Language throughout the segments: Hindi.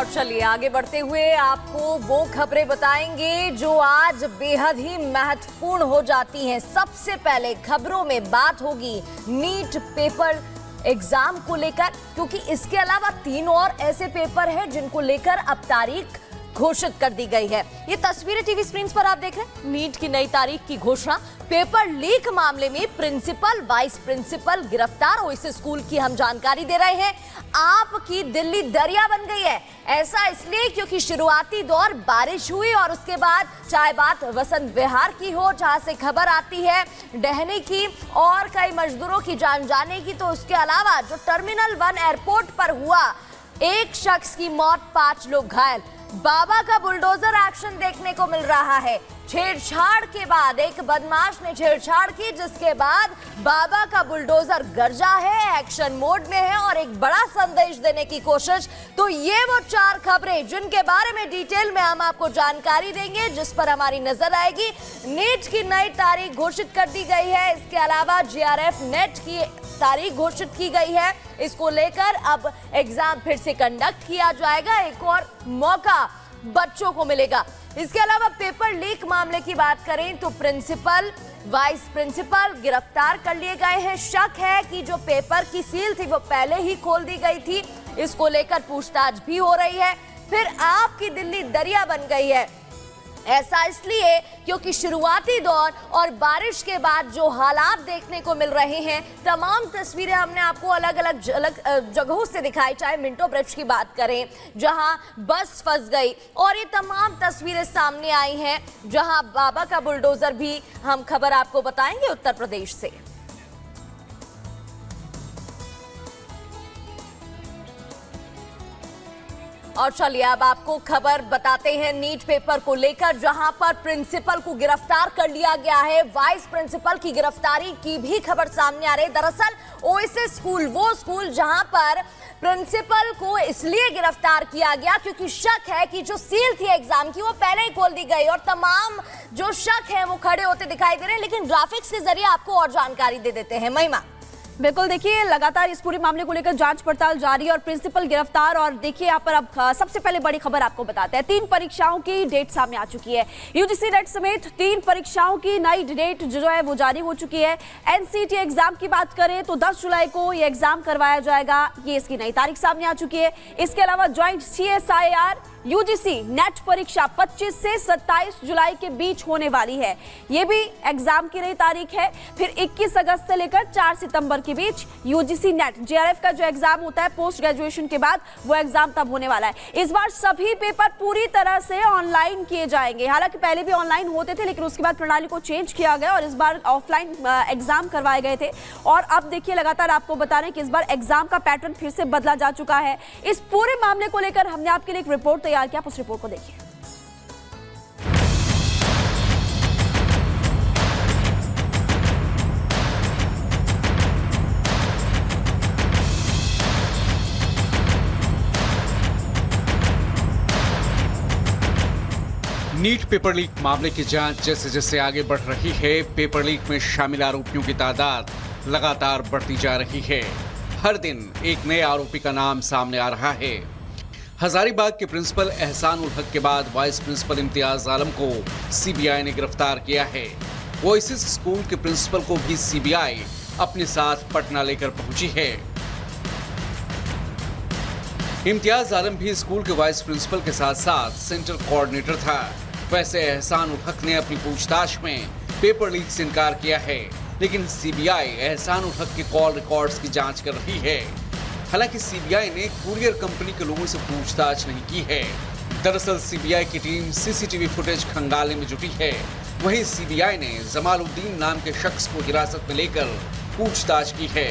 और चलिए आगे बढ़ते हुए आपको वो खबरें बताएंगे जो आज बेहद ही महत्वपूर्ण हो जाती हैं। सबसे पहले खबरों में बात होगी नीट पेपर एग्जाम को लेकर, क्योंकि इसके अलावा 3 और ऐसे पेपर हैं जिनको लेकर अब तारीख घोषित कर दी गई है। ये तस्वीरें टीवी स्क्रीन पर आप देख रहे हैं। नीट की नई तारीख की घोषणा। पेपर लीक मामले में प्रिंसिपल, वाइस प्रिंसिपल गिरफ्तार। ओएसिस स्कूल की हम जानकारी दे रहे हैं। आपकी दिल्ली दरिया बन गई है। ऐसा इसलिए क्योंकि शुरुआती दौर बारिश हुई और उसके बाद चाहे बात वसंत विहार की हो, जहां से खबर आती है डहने की और कई मजदूरों की जान जाने की, तो उसके अलावा जो टर्मिनल 1 एयरपोर्ट पर हुआ, एक शख्स की मौत, 5 लोग घायल। बाबा का बुलडोजर एक्शन देखने को मिल रहा है। छेड़छाड़ के बाद एक बदमाश ने छेड़छाड़ की, जिसके बाद बाबा का बुलडोजर गरजा है, एक्शन मोड में है और एक बड़ा संदेश देने की कोशिश। तो ये वो 4 खबरें जिनके बारे में डिटेल में हम आपको जानकारी देंगे, जिस पर हमारी नजर आएगी। नीट की नई तारीख घोषित कर दी गई है। इसके अलावा जीआरएफ नेट की तारीख घोषित की गई है। इसको लेकर अब एग्जाम फिर से कंडक्ट किया जाएगा। एक और मौका बच्चों को मिलेगा। इसके अलावा पेपर लीक मामले की बात करें तो प्रिंसिपल, वाइस प्रिंसिपल गिरफ्तार कर लिए गए हैं। शक है कि जो पेपर की सील थी वो पहले ही खोल दी गई थी। इसको लेकर पूछताछ भी हो रही है। फिर आपकी दिल्ली दरिया बन गई है। ऐसा इसलिए क्योंकि शुरुआती दौर और बारिश के बाद जो हालात देखने को मिल रहे हैं, तमाम तस्वीरें हमने आपको अलग अलग जगहों से दिखाई। चाहे मिंटो ब्रिज की बात करें जहां बस फंस गई, और ये तमाम तस्वीरें सामने आई हैं जहां बाबा का बुलडोजर भी हम खबर आपको बताएंगे उत्तर प्रदेश से। और चलिए अब आपको खबर बताते हैं नीट पेपर को लेकर, जहां पर प्रिंसिपल को गिरफ्तार कर लिया गया है। वाइस प्रिंसिपल की गिरफ्तारी की भी खबर सामने आ रही है। दरअसल ओएसिस स्कूल, वो स्कूल जहां पर प्रिंसिपल को इसलिए गिरफ्तार किया गया क्योंकि शक है कि जो सील थी एग्जाम की वो पहले ही खोल दी गई, और तमाम जो शक है वो खड़े होते दिखाई दे रहे हैं। लेकिन ग्राफिक्स के जरिए आपको और जानकारी दे देते हैं। महिमा, बिल्कुल, देखिए लगातार इस पूरे मामले को लेकर जांच पड़ताल जारी है और प्रिंसिपल गिरफ्तार। और देखिए यहाँ पर अब सबसे पहले बड़ी खबर आपको बताते हैं। 3 परीक्षाओं की डेट सामने आ चुकी है। यूजीसी नेट समेत 3 परीक्षाओं की नई डेट जो है वो जारी हो चुकी है। एनसीटी एग्जाम की बात करें तो 10 जुलाई को ये एग्जाम करवाया जाएगा। ये इसकी नई तारीख सामने आ चुकी है। इसके अलावा ज्वाइंट CSIR यूजीसी नेट परीक्षा 25 से 27 जुलाई के बीच होने वाली है। ये भी एग्जाम की नई तारीख है। फिर 21 अगस्त से लेकर 4 सितंबर के बीच यूजीसी नेट जीआरएफ का जो एग्जाम होता है पोस्ट ग्रेजुएशन के बाद, वो एग्जाम तब होने वाला है। इस बार सभी पेपर पूरी तरह से ऑनलाइन किए जाएंगे। हालांकि पहले भी ऑनलाइन होते थे, लेकिन उसके बाद प्रणाली को चेंज किया गया और इस बार ऑफलाइन एग्जाम करवाए गए थे। और अब देखिए लगातार आपको बता रहे हैं कि इस बार एग्जाम का पैटर्न फिर से बदला जा चुका है। इस पूरे मामले को लेकर हमने आपके लिए एक रिपोर्ट तैयार किया। उस रिपोर्ट को देखिए। नीट पेपर लीक मामले की जांच जैसे जैसे आगे बढ़ रही है, पेपर लीक में शामिल आरोपियों की तादाद लगातार बढ़ती जा रही है। हर दिन एक नए आरोपी का नाम सामने आ रहा है। हजारीबाग के प्रिंसिपल एहसान उल हक के बाद वाइस प्रिंसिपल इम्तियाज आलम को सीबीआई ने गिरफ्तार किया है। ओएसिस स्कूल के प्रिंसिपल को भी सीबीआई अपने साथ पटना लेकर पहुंची है। इम्तियाज आलम भी स्कूल के वाइस प्रिंसिपल के साथ साथ सेंटर कोऑर्डिनेटर था। वैसे एहसान उल हक ने अपनी पूछताछ में पेपर लीक से इनकार किया है, लेकिन सीबीआई एहसान उल हक के कॉल रिकॉर्ड्स की जांच कर रही है। हालांकि सीबीआई ने कुरियर कंपनी के लोगों से पूछताछ नहीं की है। दरअसल सीबीआई की टीम सीसीटीवी फुटेज खंगालने में जुटी है। वहीं सीबीआई ने जमालुद्दीन नाम के शख्स को हिरासत में लेकर पूछताछ की है।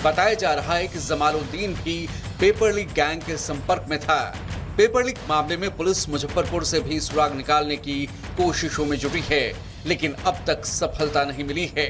बताया जा रहा है कि जमालुद्दीन भी पेपर लीक गैंग के संपर्क में था। पेपर लीक मामले में पुलिस मुजफ्फरपुर से भी सुराग निकालने की कोशिशों में जुटी है, लेकिन अब तक सफलता नहीं मिली है।